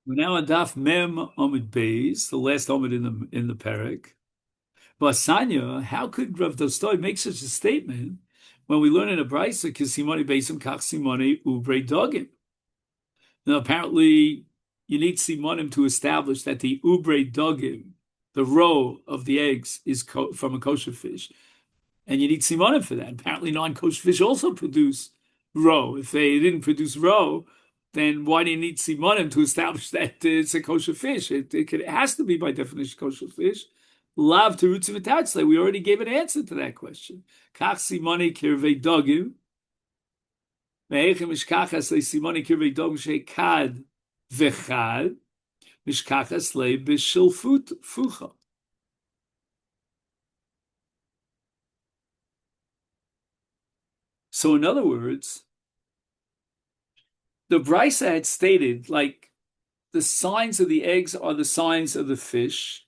We're now on Daf Mem Omid Beis, the last Omid in the Perek. But Sanya, how could Rav Dostoy make such a statement when we learn in a Brisa, Kisimoni Beisim Kach Simoni Ubrei Dogim? Now, apparently, you need Simonim to establish that the Ubrei Dogim, the roe of the eggs, is from a kosher fish. And you need Simonim for that. Apparently, non-kosher fish also produce roe. If they didn't produce roe, then why do you need Simonim to establish that it's a kosher fish? It has to be by definition kosher fish. Lav terutz v'tatzle. We already gave an answer to that question. Kach simoni kirvei dogim. Me'echem mishkachas le simoni kirvei dogim she'kad v'chad. Mishkachas le b'shilfut fucha. So in other words, the Brisa had stated, like, the signs of the eggs are the signs of the fish.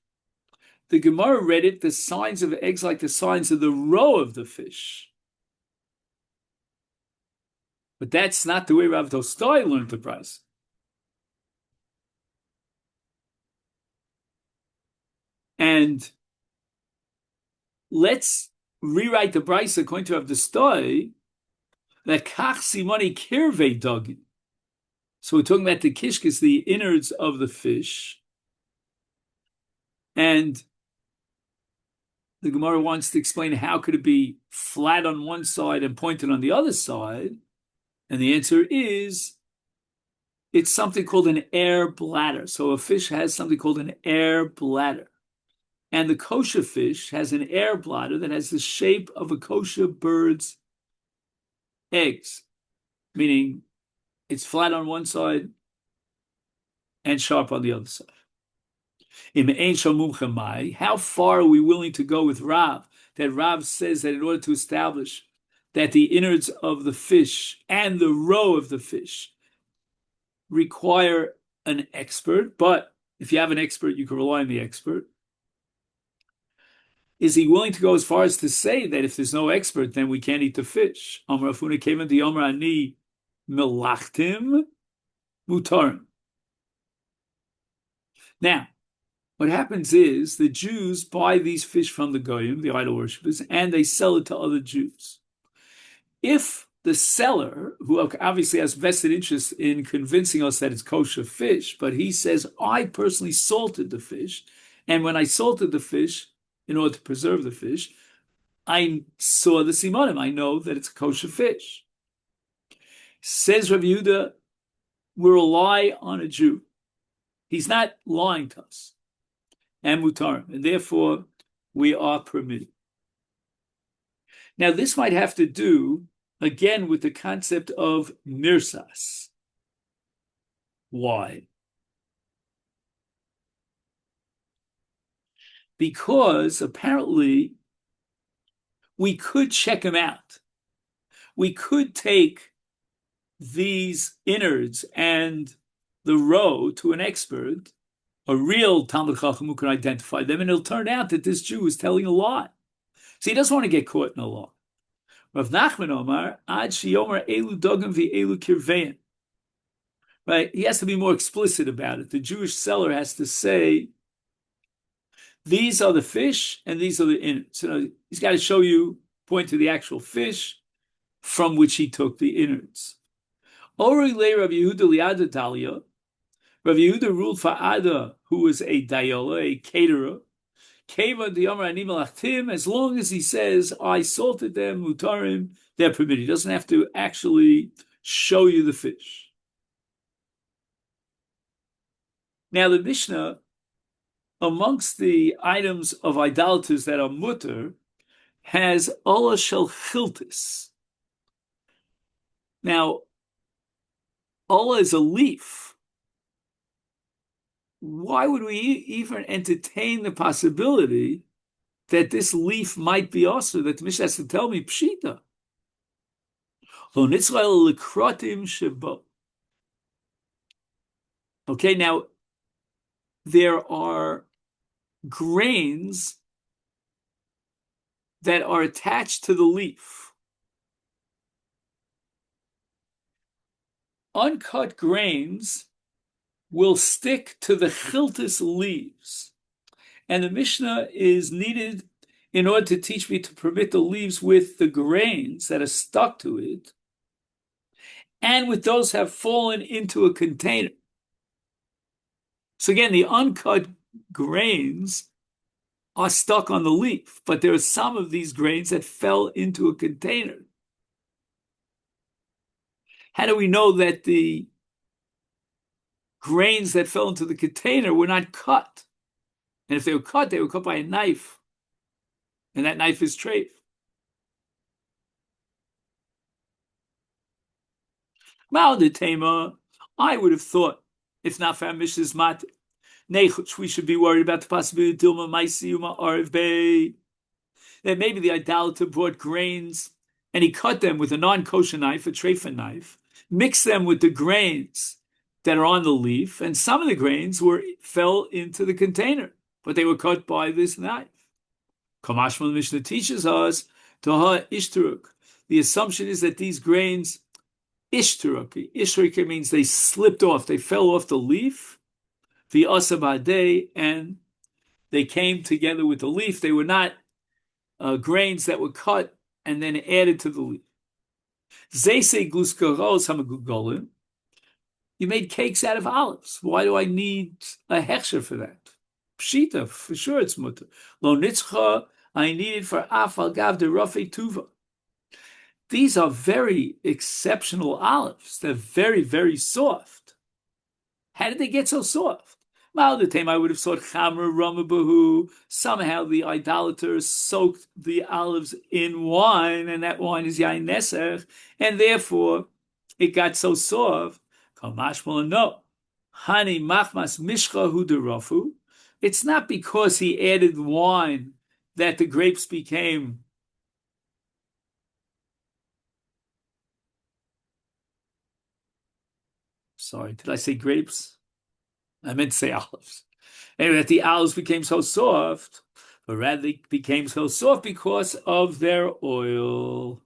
The Gemara read it, the signs of eggs like the signs of the roe of the fish. But that's not the way Rav Tolstoy learned the Brisa. And let's rewrite the Brisa according to Rav Tolstoy, that kach simoni kirvei dogin. So we're talking about the kishkis, the innards of the fish. And the Gemara wants to explain how could it be flat on one side and pointed on the other side. And the answer is it's something called an air bladder. So a fish has something called an air bladder. And the kosher fish has an air bladder that has the shape of a kosher bird's eggs, meaning it's flat on one side and sharp on the other side. How far are we willing to go with Rav? That Rav says that in order to establish that the innards of the fish and the roe of the fish require an expert, but if you have an expert, you can rely on the expert. Is he willing to go as far as to say that if there's no expert, then we can't eat the fish? Amar Afuna came into Yomer Ani Melachtim Mutarim. Now, what happens is the Jews buy these fish from the Goyim, the idol worshippers, and they sell it to other Jews. If the seller, who obviously has vested interest in convincing us that it's kosher fish, but he says, I personally salted the fish, and when I salted the fish, in order to preserve the fish, I saw the simonim. I know that it's a kosher fish. Says Rav Yehuda, we rely on a Jew. He's not lying to us. And mutarim, and therefore we are permitted. Now, this might have to do, again, with the concept of mirsas. Why? Because apparently we could check him out. We could take these innards and the roe to an expert, a real Talmud Chacham who can identify them, and it'll turn out that this Jew is telling a lie. So he doesn't want to get caught in a lie. Rav Nachman Omar, Ad Shiyomar Elu Dogim Elu Kirvein. Right? He has to be more explicit about it. The Jewish seller has to say, these are the fish and these are the innards. So he's got to show you, point to the actual fish from which he took the innards. Ori le Rav Yehuda liada dalia. Rav Yehuda ruled for Ada, who was a dayola, a caterer. Keva diyamar ani malachtim. As long as he says, I salted them, mutarim, they're permitted. He doesn't have to actually show you the fish. Now the Mishnah, amongst the items of idolaters that are mutter, has ola shel chiltis. Now, ola is a leaf. Why would we even entertain the possibility that this leaf might be also, that the Mishnah has to tell me, pshita? Okay, now, there are grains that are attached to the leaf. Uncut grains will stick to the chiltis leaves. And the Mishnah is needed in order to teach me to permit the leaves with the grains that are stuck to it, and with those have fallen into a container. So again, the uncut grains are stuck on the leaf, but there are some of these grains that fell into a container. How do we know that the grains that fell into the container were not cut? And if they were cut by a knife, and that knife is treif. Ma'al I would have thought, if not for our Mishnah's mat, we should be worried about the possibility of Dilma Maisiyuma Arv Bay. That maybe the idolater brought grains and he cut them with a non-kosher knife, a trefa knife, mixed them with the grains that are on the leaf, and some of the grains fell into the container, but they were cut by this knife. Kamashma Mishnah teaches us Toha Ishtaruk. The assumption is that these grains Ishtaruk. Ishtaruk means they slipped off, they fell off the leaf, the asabade, and they came together with the leaf. They were not grains that were cut and then added to the leaf. Zese gluskaros hamagugolim. You made cakes out of olives. Why do I need a hechsher for that? Pshita, for sure it's mutter. Lo nitzcha, I need it for afal gav de rafe tuva. These are very exceptional olives. They're very, very soft. How did they get so soft? I would have thought chamra ramabahu. Somehow the idolaters soaked the olives in wine, and that wine is yain nesach, and therefore it got so soft. No. Hani machmas mishcha hu derafu. It's not because he added wine that the grapes became sorry, did I say grapes? I meant to say olives. Anyway, that the olives became so soft, but rather they became so soft because of their oil.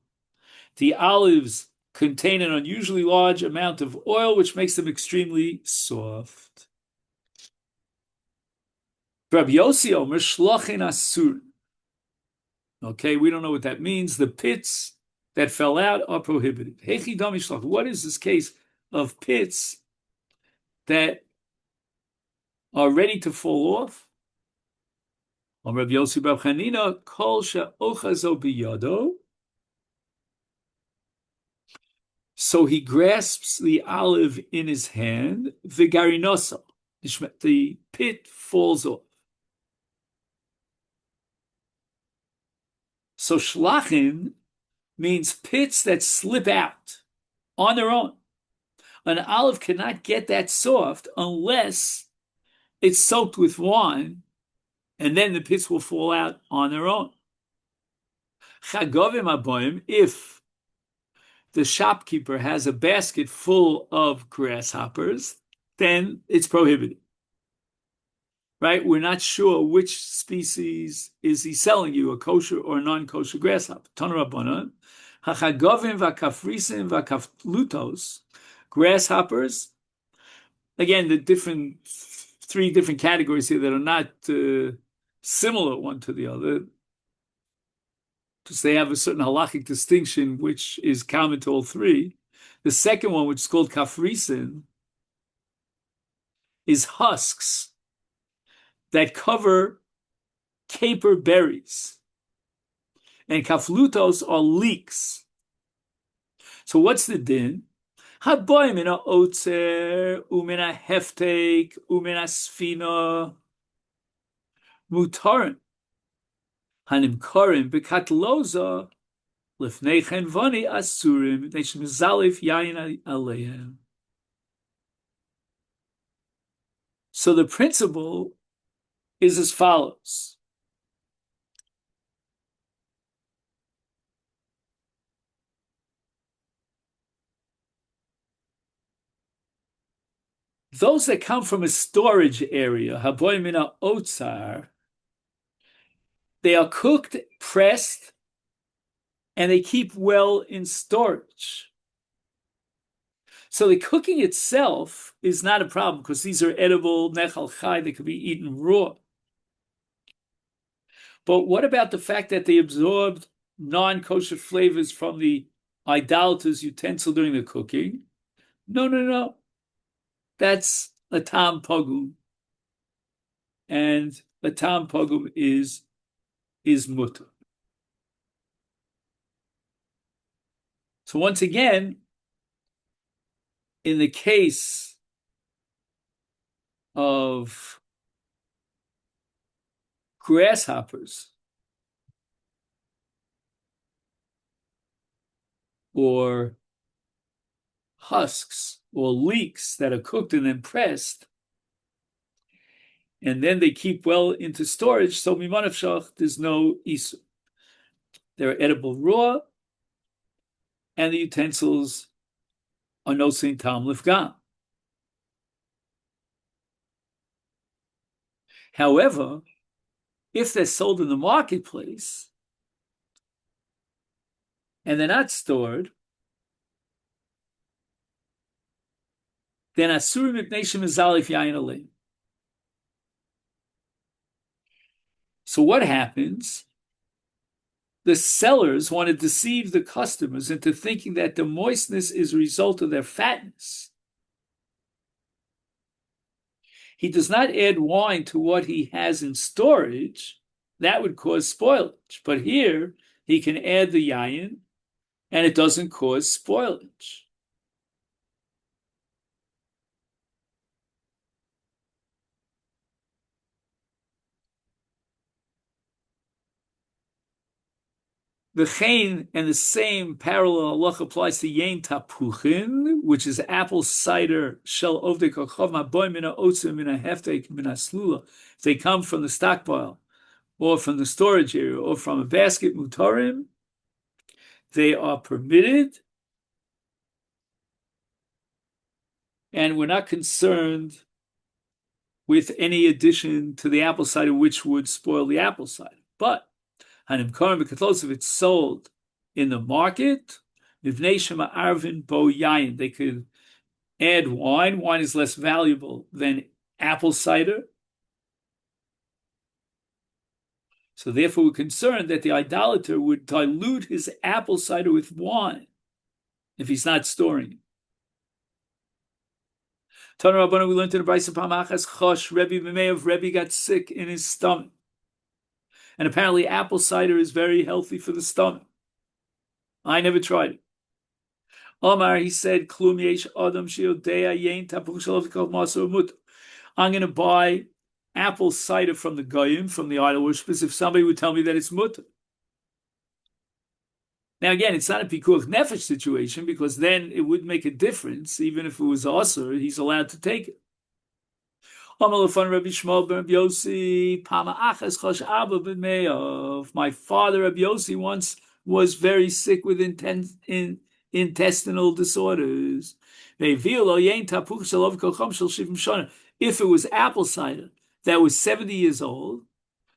The olives contain an unusually large amount of oil, which makes them extremely soft. Rabbi Yossi Omer shlachin asur. Okay, we don't know what that means. The pits that fell out are prohibited. What is this case of pits that are ready to fall off? Rabbi Yossi bar Chanina kol she'ochazo biyado. So he grasps the olive in his hand, v'garinoso. The pit falls off. So shlachin means pits that slip out on their own. An olive cannot get that soft unless it's soaked with wine, and then the pits will fall out on their own. Chagovim aboim, if the shopkeeper has a basket full of grasshoppers, then it's prohibited. Right? We're not sure which species is he selling you, a kosher or a non-kosher grasshopper. Tanurabanan, hachagovim vakafrisim vakaflutos, grasshoppers. Again, the three different categories here that are not similar one to the other, because they have a certain halachic distinction which is common to all three. The second one, which is called kafrisin, is husks that cover caper berries. And kaflutos are leeks. So what's the din? Haboy mina otzer, umina heftek, umina sfina, mutarim. Hanim korim bekatloza, lifnei chen vani asurim, neshem zalif yayin aleim. So the principle is as follows. Those that come from a storage area, haboy mina otzar, they are cooked, pressed, and they keep well in storage. So the cooking itself is not a problem because these are edible nechal chai. They could be eaten raw. But what about the fact that they absorbed non-kosher flavors from the idolater's utensil during the cooking? No, no, no. That's a tam pogum. And a tam pogum is mutter. So once again, in the case of grasshoppers or husks or leeks that are cooked and then pressed, and then they keep well into storage, so mimanavshach, there's no isu. They're edible raw, and the utensils are no sin tam lifgam. However, if they're sold in the marketplace and they're not stored, then asurim mipnei shemizalif yayin aleim. So what happens? The sellers want to deceive the customers into thinking that the moistness is a result of their fatness. He does not add wine to what he has in storage. That would cause spoilage. But here, he can add the yayin, and it doesn't cause spoilage. The chain and the same parallel halacha applies to yain tapuchin, which is apple cider shel ovdei kochov maboy mina otzim mina heftek mina slula. If they come from the stockpile, or from the storage area, or from a basket mutarim, they are permitted, and we're not concerned with any addition to the apple cider which would spoil the apple cider. But if it's sold in the market, they could add wine. Wine is less valuable than apple cider. So therefore, we're concerned that the idolater would dilute his apple cider with wine if he's not storing it. Tana Rabbana, we learned in the Brisa Pamachas Chosh, Rebbe got sick in his stomach. And apparently apple cider is very healthy for the stomach. I never tried it. Omar, he said, Klum yesh adam sheodea yein tapuch shalav kol maser mutar. I'm going to buy apple cider from the goyim, from the idol worshippers, if somebody would tell me that it's mutar. Now again, it's not a pikuach nefesh situation, because then it would make a difference. Even if it was aser, he's allowed to take it. My father Rabbi Yossi once was very sick with intestinal disorders. If it was apple cider that was 70 years old,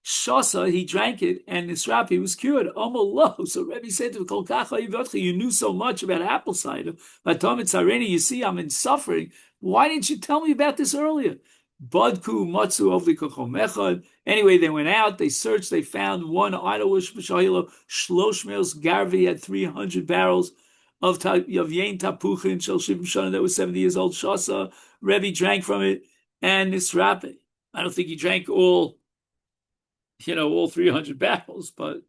Shasa, he drank it, and Nisrapi was cured. So Rebbe said to him, you knew so much about apple cider. You see, I'm in suffering. Why didn't you tell me about this earlier? Badku matzu of the kochom. Anyway, they went out, they searched, they found one idol worship Shahilo, Shlosh Meos Garvi had 300 barrels of Yain Tapuchin Shel Shivim Shana that was 70 years old. Shasa, Rebbe drank from it, and Nisrapi. I don't think he drank all 300 barrels, but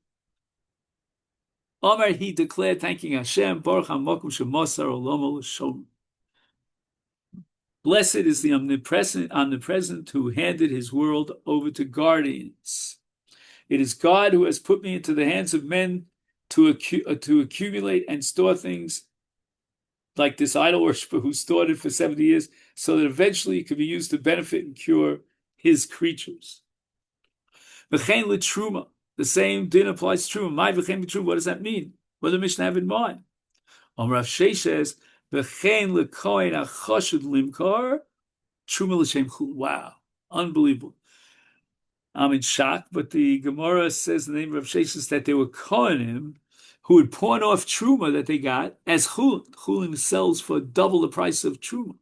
Omer, he declared, thanking Hashem, Baruch HaMokum Shemosar Olomo L'Shom. Blessed is the omnipresent who handed his world over to guardians. It is God who has put me into the hands of men to accumulate and store things like this idol worshiper who stored it for 70 years so that eventually it could be used to benefit and cure his creatures. V'chein l'truma. The same din applies to truma. My v'chein l'truma. What does that mean? What does the Mishnah have in mind? Rav Shei says, v'chein l'kohen achashud limkar truma l'shem chul. Wow, unbelievable. I'm in shock, but the Gemara says in the name of Rav Shei says that they were kohenim who would pawn off truma that they got as chulin. Chulin sells for double the price of truma.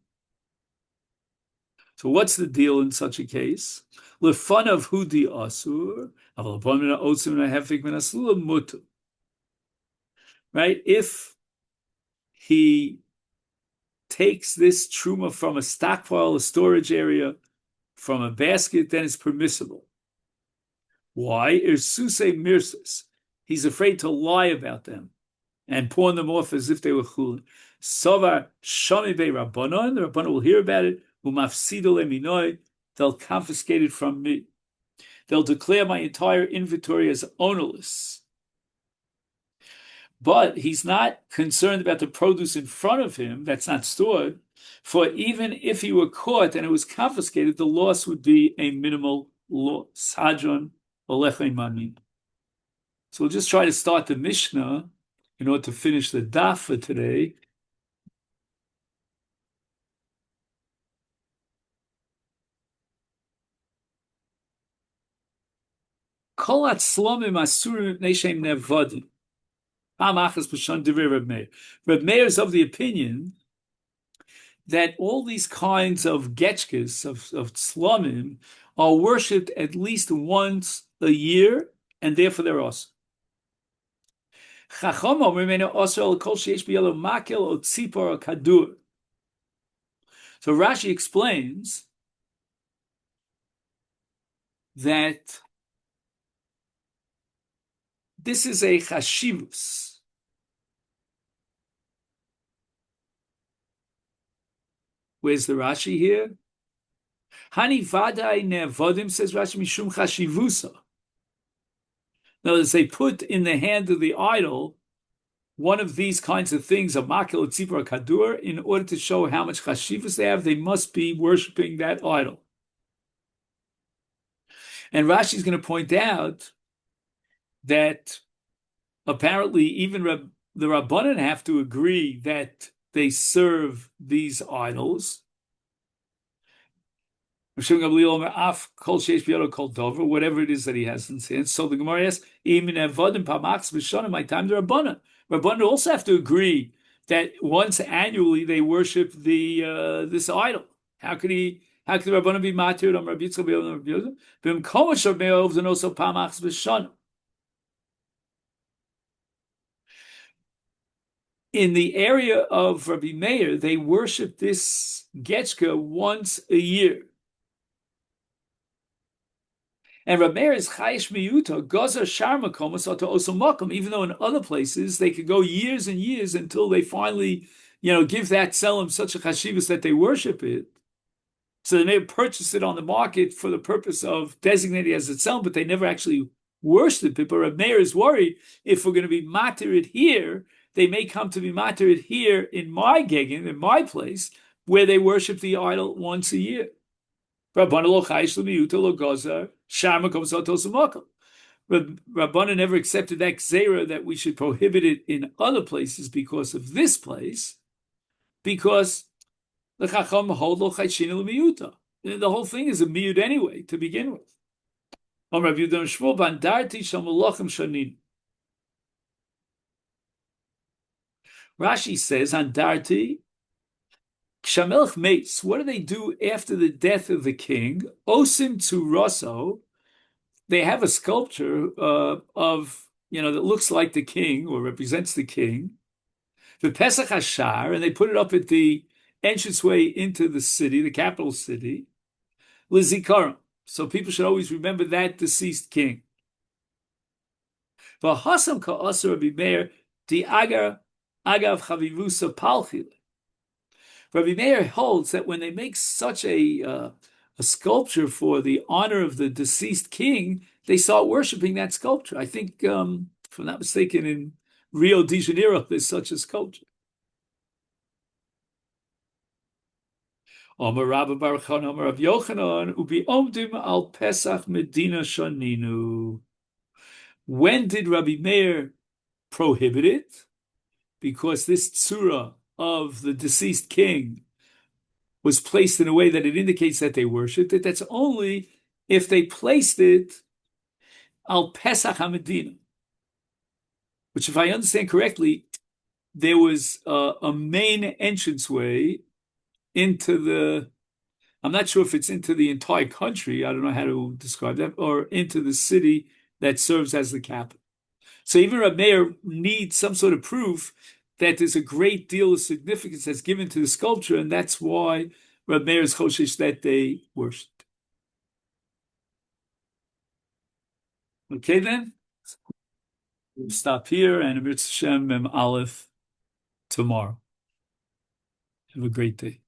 So what's the deal in such a case? Lefun of hudi asur, right? If he takes this truma from a stockpile, a storage area, from a basket, then it's permissible. Why? Irsuse mirsus. He's afraid to lie about them and pawn them off as if they were chulin. Sovar shami be rabbanon. The rabbanon will hear about it. Umafsido leminoi. They'll confiscate it from me. They'll declare my entire inventory as ownerless. But he's not concerned about the produce in front of him that's not stored, for even if he were caught and it was confiscated, the loss would be a minimal loss. Hadron olechei mamin. So we'll just try to start the Mishnah in order to finish the daf for today. Kol atzlomim asurim mipnei shehem nevodim. Reb Meir is of the opinion that all these kinds of getchkes, of tzlomim, are worshipped at least once a year, and therefore they're awesome. So Rashi explains that this is a chashivus. Where's the Rashi here? Hani vadai ne'avodim, says Rashi, mishum chashivusa. In other words, they put in the hand of the idol one of these kinds of things, a makil, a tzipor, a kadur, in order to show how much chashivus they have. They must be worshiping that idol. And Rashi is going to point out that apparently even the Rabbanan have to agree that they serve these idols. Whatever it is that he has in his hands. So the Gemara asks, my time the Rabbanan. Rabbanan also have to agree that once annually they worship this idol. How could the Rabbanan be matir on Rabbi Yitzchak? In the area of Rabbi Meir, they worship this getchka once a year. And Rabbi Meir is chayish miyuta, gozer sharma komas oto osomakom, even though in other places they could go years and years until they finally, give that selim such a chashivas that they worship it. So they may have purchased it on the market for the purpose of designating it as its selim, but they never actually worshipped it. But Rabbi Meir is worried if we're going to be matir it here, they may come to be matir it here in my gegin, in my place, where they worship the idol once a year. Rabbanan never accepted that gzeira that we should prohibit it in other places because of this place, because the chacham hold lo chayshina l'miyuta. The whole thing is a miyut anyway to begin with. Rashi says, Andarti, Kshamelch mates, what do they do after the death of the king? Osim to Rosso, they have a sculpture of, that looks like the king or represents the king. The Pesach Hashar, and they put it up at the entranceway into the city, the capital city, Lizikaram. So people should always remember that deceased king. V'hasam ka'asar Rabbi Meir, di agav chavivusa palchil. Rabbi Meir holds that when they make such a sculpture for the honor of the deceased king, they start worshiping that sculpture. I think, if I'm not mistaken, in Rio de Janeiro, there's such a sculpture. Omer Rabbi Baruch Han, Omer Rav Yochanan, ubi omdim al Pesach Medina Shaninu. When did Rabbi Meir prohibit it? Because this tzura of the deceased king was placed in a way that it indicates that they worshipped it. That's only if they placed it al Pesach HaMedina. which, if I understand correctly, there was a main entranceway into the, I'm not sure if it's into the entire country, I don't know how to describe that, or into the city that serves as the capital. So even Reb Meir needs some sort of proof that there's a great deal of significance that's given to the sculpture, and that's why Reb Meir is choshesh that they worship. Okay, then we'll stop here, and Amir Hashem Mem Aleph tomorrow. Have a great day.